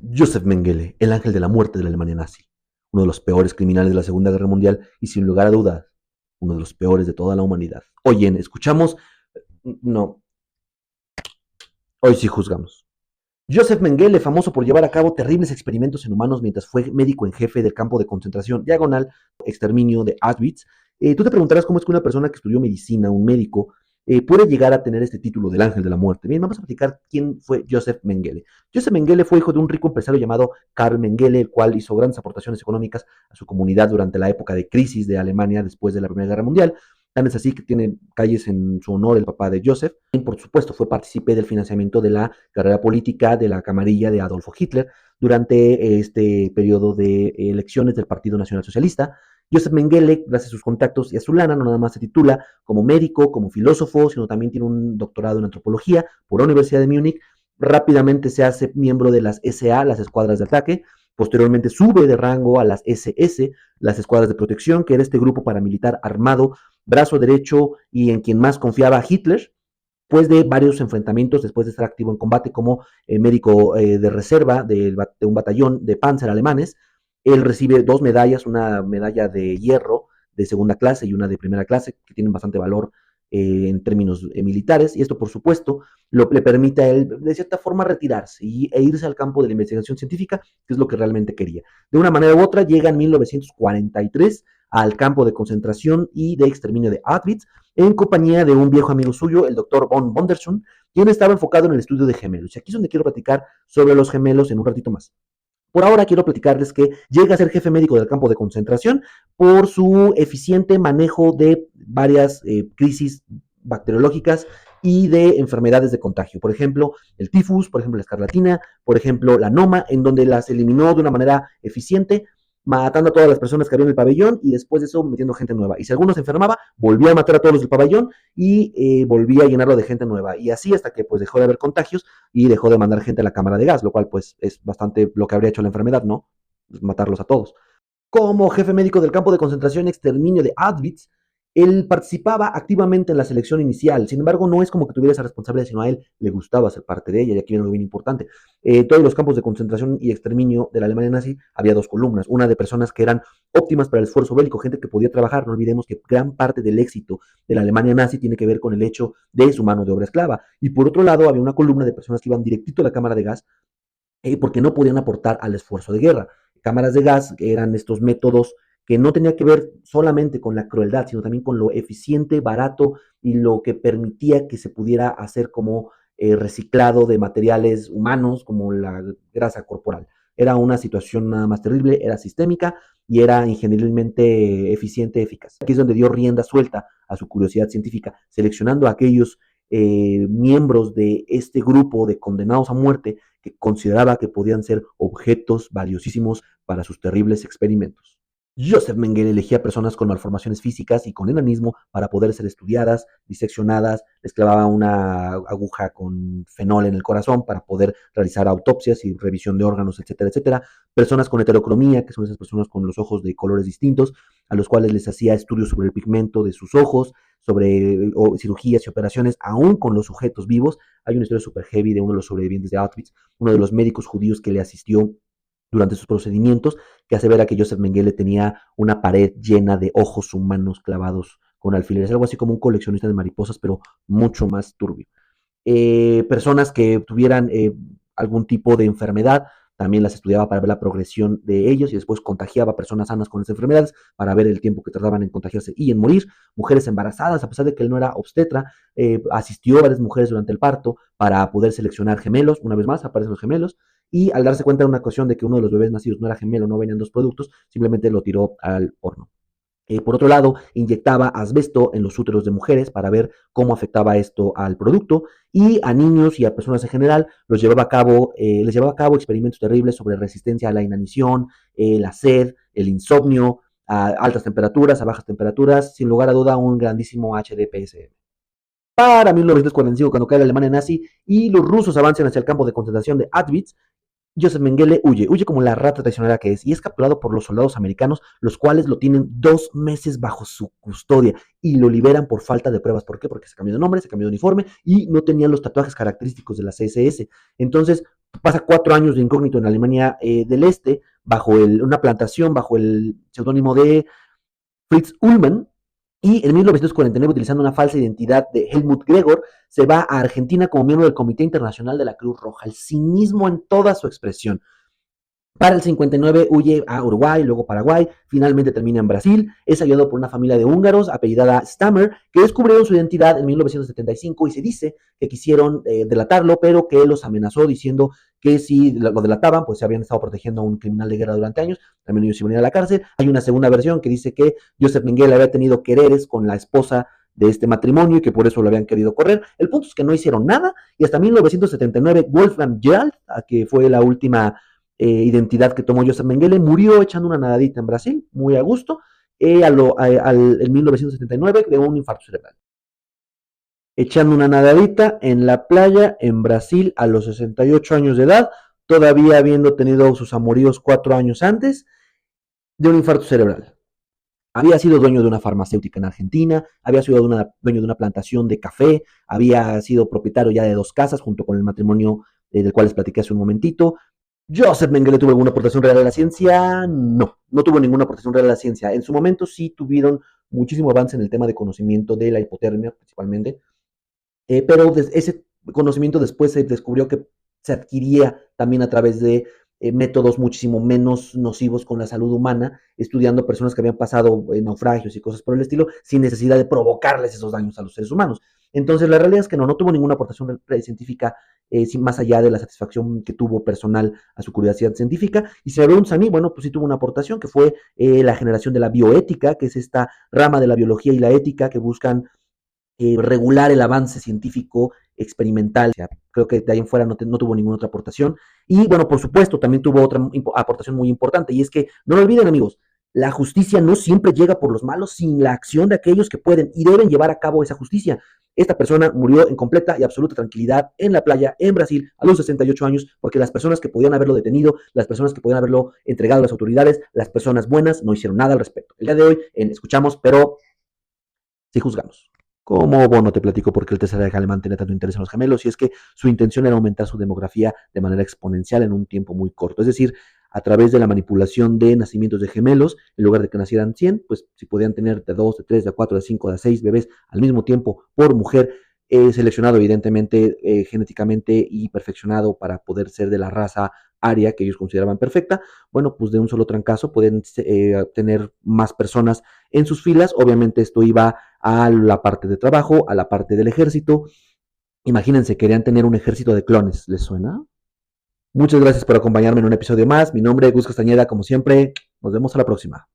Joseph Mengele, el ángel de la muerte de la Alemania nazi, uno de los peores criminales de la Segunda Guerra Mundial y sin lugar a dudas, uno de los peores de toda la humanidad. Oye, escuchamos, no, hoy sí juzgamos. Joseph Mengele, famoso por llevar a cabo terribles experimentos en humanos mientras fue médico en jefe del campo de concentración diagonal exterminio de Auschwitz. Tú te preguntarás cómo es que una persona que estudió medicina, un médico, puede llegar a tener este título del ángel de la muerte. Bien, vamos a explicar quién fue Joseph Mengele. Joseph Mengele fue hijo de un rico empresario llamado Karl Mengele, el cual hizo grandes aportaciones económicas a su comunidad durante la época de crisis de Alemania después de la Primera Guerra Mundial. Tan es así que tiene calles en su honor el papá de Joseph. Y por supuesto, fue partícipe del financiamiento de la carrera política de la camarilla de Adolfo Hitler durante este periodo de elecciones del Partido Nacional Socialista. Joseph Mengele, gracias a sus contactos y a su lana, no nada más se titula como médico, como filósofo, sino también tiene un doctorado en antropología por la Universidad de Múnich. Rápidamente se hace miembro de las SA, las escuadras de ataque. Posteriormente sube de rango a las SS, las escuadras de protección, que era este grupo paramilitar armado, brazo derecho y en quien más confiaba Hitler, después de varios enfrentamientos, después de estar activo en combate como médico de reserva de un batallón de Panzer alemanes. Él recibe dos medallas, una medalla de hierro de segunda clase y una de primera clase, que tienen bastante valor en términos militares, y esto por supuesto le permite a él de cierta forma retirarse e irse al campo de la investigación científica, que es lo que realmente quería. De una manera u otra llega en 1943 al campo de concentración y de exterminio de Auschwitz, en compañía de un viejo amigo suyo, el doctor von Bonderson, quien estaba enfocado en el estudio de gemelos. Y aquí es donde quiero platicar sobre los gemelos en un ratito más. Por ahora quiero platicarles que llega a ser jefe médico del campo de concentración por su eficiente manejo de varias crisis bacteriológicas y de enfermedades de contagio. Por ejemplo, el tifus, por ejemplo, la escarlatina, por ejemplo, la noma, en donde las eliminó de una manera eficiente, matando a todas las personas que había en el pabellón y después de eso metiendo gente nueva. Y si alguno se enfermaba, volvía a matar a todos los del pabellón y volvía a llenarlo de gente nueva. Y así hasta que pues dejó de haber contagios y dejó de mandar gente a la cámara de gas, lo cual pues es bastante lo que habría hecho la enfermedad, ¿no? Matarlos a todos. Como jefe médico del campo de concentración y exterminio de Auschwitz, él participaba activamente en la selección inicial. Sin embargo, no es como que tuviera esa responsabilidad, sino a él le gustaba ser parte de ella. Y aquí viene algo bien importante. Todos los campos de concentración y exterminio de la Alemania nazi había dos columnas. Una de personas que eran óptimas para el esfuerzo bélico, gente que podía trabajar. No olvidemos que gran parte del éxito de la Alemania nazi tiene que ver con el hecho de su mano de obra esclava. Y por otro lado, había una columna de personas que iban directito a la cámara de gas porque no podían aportar al esfuerzo de guerra. Cámaras de gas eran estos métodos que no tenía que ver solamente con la crueldad, sino también con lo eficiente, barato y lo que permitía que se pudiera hacer como reciclado de materiales humanos como la grasa corporal. Era una situación nada más terrible, era sistémica y era ingenierilmente eficiente, eficaz. Aquí es donde dio rienda suelta a su curiosidad científica, seleccionando a aquellos miembros de este grupo de condenados a muerte que consideraba que podían ser objetos valiosísimos para sus terribles experimentos. Joseph Mengele elegía personas con malformaciones físicas y con enanismo para poder ser estudiadas, diseccionadas, les clavaba una aguja con fenol en el corazón para poder realizar autopsias y revisión de órganos, etcétera, etcétera. Personas con heterocromía, que son esas personas con los ojos de colores distintos, a los cuales les hacía estudios sobre el pigmento de sus ojos, sobre cirugías y operaciones, aún con los sujetos vivos. Hay una historia super heavy de uno de los sobrevivientes de Auschwitz, uno de los médicos judíos que le asistió durante sus procedimientos, que asevera que Joseph Mengele tenía una pared llena de ojos humanos clavados con alfileres, algo así como un coleccionista de mariposas, pero mucho más turbio. Personas que tuvieran algún tipo de enfermedad, también las estudiaba para ver la progresión de ellos y después contagiaba a personas sanas con esas enfermedades para ver el tiempo que tardaban en contagiarse y en morir. Mujeres embarazadas, a pesar de que él no era obstetra, asistió a varias mujeres durante el parto para poder seleccionar gemelos. Una vez más aparecen los gemelos y al darse cuenta en una ocasión de que uno de los bebés nacidos no era gemelo, no venían dos productos, simplemente lo tiró al horno. Por otro lado, inyectaba asbesto en los úteros de mujeres para ver cómo afectaba esto al producto y a niños y a personas en general les llevaba a cabo experimentos terribles sobre resistencia a la inanición, la sed, el insomnio, a altas temperaturas, a bajas temperaturas, sin lugar a duda un grandísimo HDPSM. Para 1945, cuando cae la Alemania nazi y los rusos avanzan hacia el campo de concentración de Auschwitz, Joseph Mengele huye como la rata traicionera que es, y es capturado por los soldados americanos, los cuales lo tienen 2 meses bajo su custodia y lo liberan por falta de pruebas. ¿Por qué? Porque se cambió de nombre, se cambió de uniforme y no tenía los tatuajes característicos de la CSS. Entonces, pasa 4 años de incógnito en Alemania del Este, una plantación, bajo el seudónimo de Fritz Ullmann, y en 1949, utilizando una falsa identidad de Helmut Gregor, se va a Argentina como miembro del Comité Internacional de la Cruz Roja. El cinismo en toda su expresión. Para el 59 huye a Uruguay, luego Paraguay, finalmente termina en Brasil, es ayudado por una familia de húngaros apellidada Stammer, que descubrieron su identidad en 1975 y se dice que quisieron delatarlo, pero que los amenazó diciendo que si lo delataban, pues se habían estado protegiendo a un criminal de guerra durante años, también ellos iban a ir a la cárcel. Hay una segunda versión que dice que Joseph Mengele había tenido quereres con la esposa de este matrimonio y que por eso lo habían querido correr. El punto es que no hicieron nada y hasta 1979 Wolfgang Gerald, que fue la última identidad que tomó Joseph Mengele, murió echando una nadadita en Brasil, muy a gusto, en 1979 de un infarto cerebral. Echando una nadadita en la playa en Brasil a los 68 años de edad, todavía habiendo tenido sus amoríos 4 años antes, de un infarto cerebral. Había sido dueño de una farmacéutica en Argentina, había sido dueño de una plantación de café, había sido propietario ya de 2 casas junto con el matrimonio del cual les platiqué hace un momentito. Joseph Mengele tuvo alguna aportación real a la ciencia, no tuvo ninguna aportación real a la ciencia. En su momento sí tuvieron muchísimo avance en el tema de conocimiento de la hipotermia principalmente, pero ese conocimiento después se descubrió que se adquiría también a través de métodos muchísimo menos nocivos con la salud humana, estudiando personas que habían pasado naufragios y cosas por el estilo, sin necesidad de provocarles esos daños a los seres humanos. Entonces, la realidad es que no tuvo ninguna aportación científica más allá de la satisfacción que tuvo personal a su curiosidad científica. Y si me preguntas a mí, bueno, pues sí tuvo una aportación que fue la generación de la bioética, que es esta rama de la biología y la ética que buscan regular el avance científico experimental. O sea, creo que de ahí en fuera no tuvo ninguna otra aportación. Y bueno, por supuesto, también tuvo otra aportación muy importante, y es que no lo olviden, amigos, la justicia no siempre llega por los malos sin la acción de aquellos que pueden y deben llevar a cabo esa justicia. Esta persona murió en completa y absoluta tranquilidad en la playa en Brasil a los 68 años, porque las personas que podían haberlo detenido, las personas que podían haberlo entregado a las autoridades, las personas buenas no hicieron nada al respecto. El día de hoy escuchamos, pero sí juzgamos. Como Bono te platico por qué el tercer Reich alemán tenía tanto interés en los gemelos, y es que su intención era aumentar su demografía de manera exponencial en un tiempo muy corto. Es decir, a través de la manipulación de nacimientos de gemelos, en lugar de que nacieran 100, pues si podían tener de 2, de 3, de 4, de 5, de 6 bebés al mismo tiempo por mujer, seleccionado evidentemente genéticamente y perfeccionado para poder ser de la raza aria que ellos consideraban perfecta, bueno, pues de un solo trancazo pueden tener más personas en sus filas. Obviamente esto iba a la parte de trabajo, a la parte del ejército. Imagínense, querían tener un ejército de clones. ¿Les suena? Muchas gracias por acompañarme en un episodio más. Mi nombre es Gus Castañeda, como siempre. Nos vemos a la próxima.